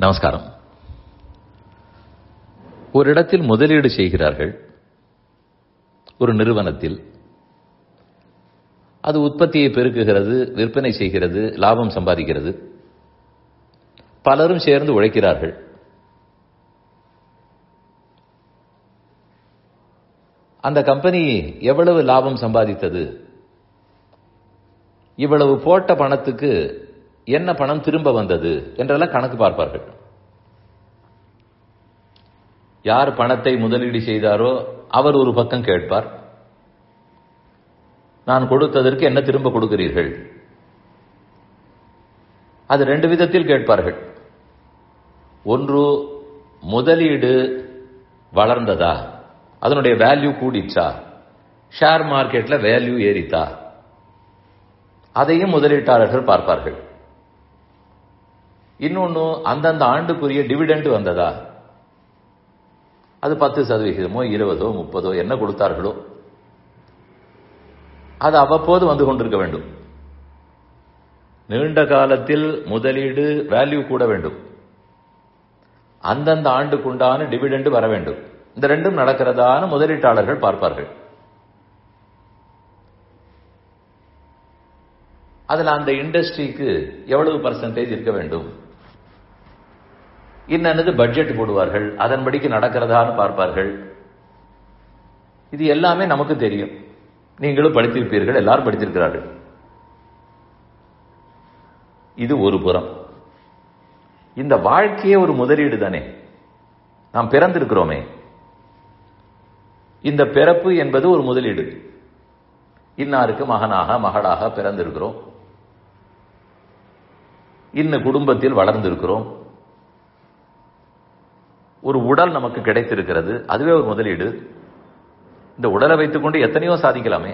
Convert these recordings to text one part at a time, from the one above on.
நமஸ்காரம். ஒரு இடத்தில் முதலீடு செய்கிறார்கள், ஒரு நிறுவனத்தில். அது உற்பத்தியை பெருக்குகிறது, விற்பனை செய்கிறது, லாபம் சம்பாதிக்கிறது. பலரும் சேர்ந்து உழைக்கிறார்கள். அந்த கம்பெனி எவ்வளவு லாபம் சம்பாதித்தது, இவ்வளவு போட்ட பணத்துக்கு என்ன பணம் திரும்ப வந்தது என்றெல்லாம் கணக்கு பார்ப்பார்கள். யார் பணத்தை முதலீடு செய்தாரோ அவர் ஒரு பக்கம் கேட்பார், நான் கொடுத்ததற்கு என்ன திரும்ப கொடுக்கிறீர்கள். அது ரெண்டு விதத்தில் கேட்பார்கள். ஒன்று, முதலீடு வளர்ந்ததா, அதனுடைய வேல்யூ கூடிச்சா, ஷேர் மார்க்கெட்ல வேல்யூ ஏறித்தா, அதையும் முதலீட்டாளர்கள் பார்ப்பார்கள். இன்னொன்னு, அந்தந்த ஆண்டுக்குரிய டிவிடெண்ட் வந்ததா, அது 10%, 20%, 30% என்ன கொடுத்தார்களோ அது அவ்வப்போது வந்து கொண்டிருக்க வேண்டும். நீண்ட காலத்தில் முதலீடு வேல்யூ கூட வேண்டும், அந்தந்த ஆண்டுக்குண்டான டிவிடெண்ட் வர வேண்டும். இந்த ரெண்டும் நடக்கிறதான முதலீட்டாளர்கள் பார்ப்பார்கள். அதுல அந்த இண்டஸ்ட்ரிக்கு எவ்வளவு பர்சன்டேஜ் இருக்க வேண்டும், இன்னது பட்ஜெட் போடுவார்கள், அதன்படிக்கு நடக்கிறதான்னு பார்ப்பார்கள். இது எல்லாமே நமக்கு தெரியும், நீங்களும் படித்திருப்பீர்கள், எல்லாரும் படித்திருக்கிறார்கள். இது ஒரு புறம். இந்த வாழ்க்கையே ஒரு முதலீடு தானே. நாம் பிறந்திருக்கிறோமே, இந்த பிறப்பு என்பது ஒரு முதலீடு. இன்னாருக்கு மகனாக மகளாக பிறந்திருக்கிறோம், இன்ன குடும்பத்தில் வளர்ந்திருக்கிறோம், ஒரு உடல் நமக்கு கிடைத்திருக்கிறது, அதுவே ஒரு முதலீடு. இந்த உடலை வைத்துக்கொண்டு எத்தனையோ சாதிக்கலாமே.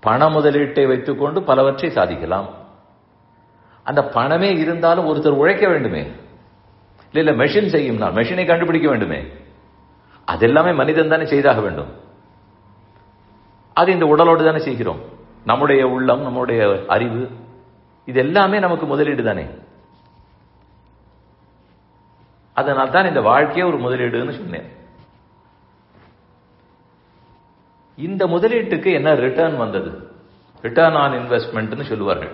பண முதலீட்டை வைத்துக்கொண்டு பலவற்றை சாதிக்கலாம். அந்த பணமே இருந்தாலும் ஒருத்தர் உழைக்க வேண்டுமே. இல்ல மெஷின் செய்யும், மெஷினை கண்டுபிடிக்க வேண்டுமே. அது எல்லாமே மனிதன் தானே செய்தாக வேண்டும். அது இந்த உடலோடு தானே செய்கிறோம். நம்முடைய உள்ளம், நம்முடைய அறிவு, இது எல்லாமே நமக்கு முதலீடு தானே. அதனால் தான் இந்த வாழ்க்கையே ஒரு முதலீடுன்னு சொன்னேன். இந்த முதலீட்டுக்கு என்ன ரிட்டர்ன் வந்தது, ரிட்டர்ன் ஆன் இன்வெஸ்ட்மெண்ட்னு சொல்லுவார்கள்.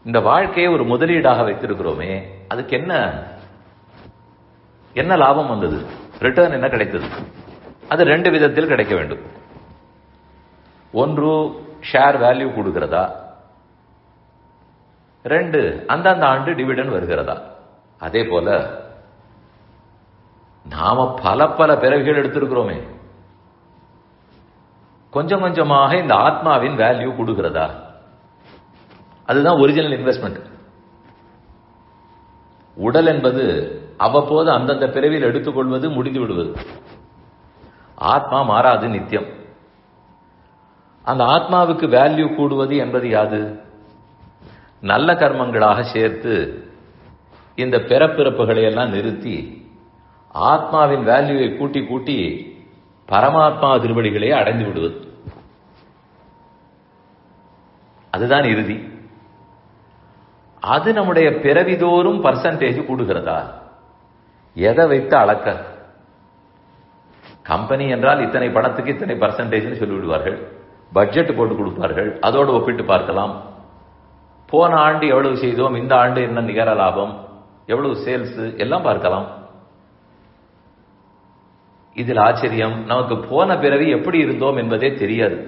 இந்த வாழ்க்கையை ஒரு முதலீடாக வைத்திருக்கிறோமே, அதுக்கு என்ன லாபம் வந்தது, ரிட்டர்ன் என்ன கிடைத்தது. அது ரெண்டு விதத்தில் கிடைக்க வேண்டும். ஒன்று, ஷேர் வேல்யூ கொடுக்கிறதா. ரெண்டு, அந்தந்த ஆண்டு டிவிடெண்ட் வருகிறதா. அதே போல நாம பல பல பிறவிகள் எடுத்திருக்கிறோமே, கொஞ்சம் கொஞ்சமாக இந்த ஆத்மாவின் வேல்யூ கொடுக்கிறதா. அதுதான் ஒரிஜினல் இன்வெஸ்ட்மெண்ட். உடல் என்பது அவ்வப்போது அந்தந்த பிறவியில் எடுத்துக்கொள்வது, முடிந்து விடுவது. ஆத்மா மாறாது, நித்தியம். அந்த ஆத்மாவுக்கு வேல்யூ கூடுவது என்பது யாது? நல்ல கர்மங்களாக சேர்த்து இந்த பிறப்பிறப்புகளை எல்லாம் நிறுத்தி ஆத்மாவின் வேல்யூவை கூட்டி கூட்டி பரமாத்மா திருவடிகளே அடைந்து விடுவது. அதுதான் இறுதி. அது நம்முடைய பிறவிதோறும் பர்சன்டேஜ் கூடுகிறதா? எதை வைத்து அளக்க? கம்பெனி என்றால் இத்தனை பணத்துக்கு இத்தனை பர்சன்டேஜ் சொல்லிவிடுவார்கள், பட்ஜெட் போட்டு கொடுப்பார்கள், அதோடு ஒப்பிட்டு பார்க்கலாம். போன ஆண்டு எவ்வளவு செய்தோம், இந்த ஆண்டு என்ன நிகர லாபம், எவ்வளவு சேல்ஸ் எல்லாம் பார்க்கலாம். இதில் ஆச்சரியம், நமக்கு போன பிறவி எப்படி இருந்தோம் என்பதே தெரியாது.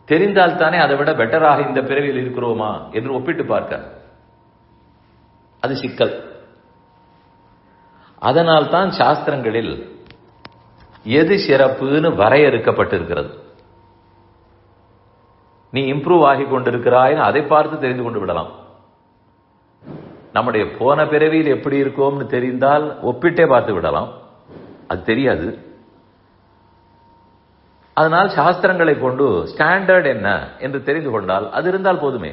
தெரிந்தால் தானே அதை விட பெட்டராக இந்த பிறவியில் இருக்கிறோமா என்று ஒப்பிட்டு பார்க்க. அது சிக்கல். அதனால் தான் சாஸ்திரங்களில் எது சிறப்புன்னு வரையறுக்கப்பட்டிருக்கிறது. நீ இம்ப்ரூவ் ஆகி கொண்டிருக்கிறாய்னு அதை பார்த்து தெரிந்து கொண்டு விடலாம். நம்முடைய போன பிறவியில் எப்படி இருக்கோம்னு தெரிந்தால் ஒப்பிட்டே பார்த்து விடலாம். அது தெரியாது. அதனால் சாஸ்திரங்களை கொண்டு ஸ்டாண்டர்ட் என்ன என்று தெரிந்து கொண்டால் அது இருந்தால் போதுமே.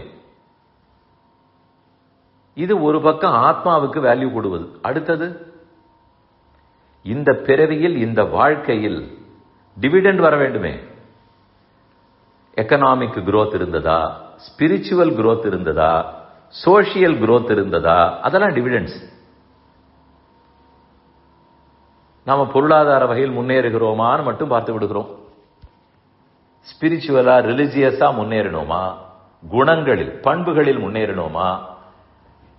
இது ஒரு பக்கம் ஆத்மாவுக்கு வேல்யூ கொடுவது. அடுத்தது, இந்த பிறவியில் இந்த வாழ்க்கையில் டிவிடெண்ட் வர வேண்டுமே. எக்கனாமிக் growth இருந்ததா, ஸ்பிரிச்சுவல் growth இருந்ததா, சோசியல் growth இருந்ததா, அதெல்லாம் டிவிடெண்ட்ஸ். நாம பொருளாதார வகையில் முன்னேறுகிறோமான்னு மட்டும் பார்த்து விடுகிறோம். ஸ்பிரிச்சுவலா ரிலிஜியஸா முன்னேறணுமா, குணங்களில் பண்புகளில் முன்னேறணுமா,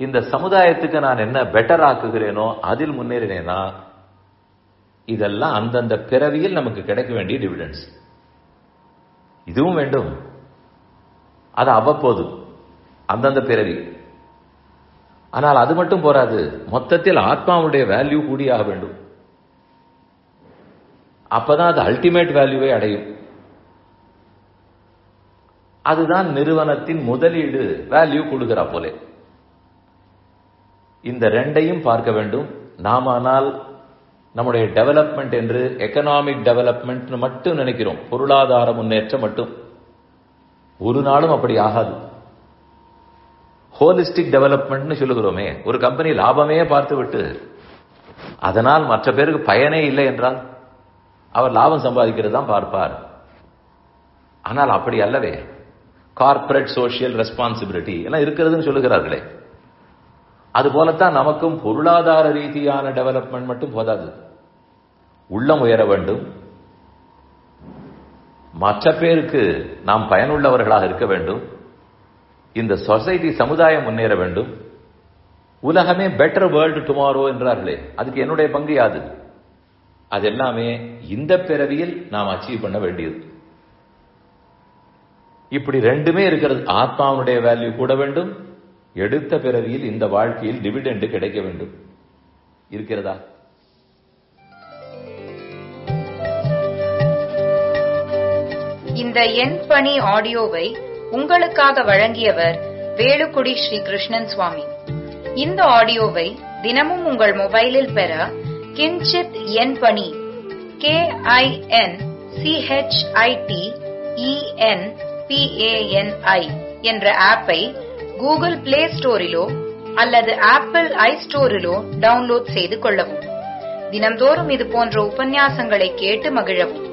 இந்த சமுதாயத்துக்கு நான் என்ன பெட்டர் ஆக்குகிறேனோ அதில் முன்னேறினேனா, இதெல்லாம் அந்தந்த பிறவியில் நமக்கு கிடைக்க வேண்டிய டிவிடெண்ட்ஸ். இதுவும் வேண்டும், அது அவ்வப்போது அந்தந்த பிறவி. ஆனால் அது மட்டும் போராது, மொத்தத்தில் ஆத்மாவுடைய வேல்யூ கூடியாக வேண்டும். அப்பதான் அது அல்டிமேட் வேல்யூவை அடையும். அதுதான் நிறுவனத்தின் முதலீடு வேல்யூ கொடுக்கிறா போலே. இந்த ரெண்டையும் பார்க்க வேண்டும். நாமானால் நம்முடைய டெவலப்மெண்ட் என்று எக்கனாமிக் டெவலப்மெண்ட் மட்டும் நினைக்கிறோம், பொருளாதார முன்னேற்றம் மட்டும். ஒரு நாளும் அப்படி ஆகாது. ஹோலிஸ்டிக் டெவலப்மெண்ட் சொல்லுகிறோமே, ஒரு கம்பெனி லாபமே பார்த்து விட்டு அதனால் மற்ற பேருக்கு பயனே இல்லை என்றால் அவர் லாபம் சம்பாதிக்கிறது தான் பார்ப்பார். ஆனால் அப்படி அல்லவே. கார்ப்பரேட் சோசியல் ரெஸ்பான்சிபிலிட்டி எல்லாம் இருக்கிறதுன்னு சொல்லுகிறார்களே, அது போலத்தான் நமக்கும் பொருளாதார ரீதியான டெவலப்மெண்ட் மட்டும் போதாது. உள்ளம் உயர வேண்டும், மற்ற பேருக்கு நாம் பயனுள்ளவர்களாக இருக்க வேண்டும், இந்த சொசைட்டி சமுதாயம் முன்னேற வேண்டும், உலகமே பெட்டர் வேர்ல்டு டுமாரோ என்றார்களே, அதுக்கு என்னுடைய பங்கு யாது? அது எல்லாமே இந்த பிறவியில் நாம் அச்சீவ் பண்ண வேண்டியது. இப்படி ரெண்டுமே இருக்கிறது. ஆத்மாவுடைய வேல்யூ கூட வேண்டும், எடுத்த பிறவியில் இந்த வாழ்க்கையில் டிவிடெண்ட் கிடைக்க வேண்டும். இருக்கிறதா? இந்த என் பணி ஆடியோவை உங்களுக்காக வழங்கியவர் வேலுக்குடி ஸ்ரீ கிருஷ்ணன் சுவாமி. இந்த ஆடியோவை தினமும் உங்கள் மொபைலில் பெற கிஞ்சித் என் பணி KINCHITENPANI என்ற ஆப்பை கூகுள் பிளே ஸ்டோரிலோ அல்லது ஆப்பிள் ஐ ஸ்டோரிலோ டவுன்லோட் செய்து கொள்ளவும். தினம்தோறும் இது போன்ற உபன்யாசங்களை கேட்டு மகிழவும்.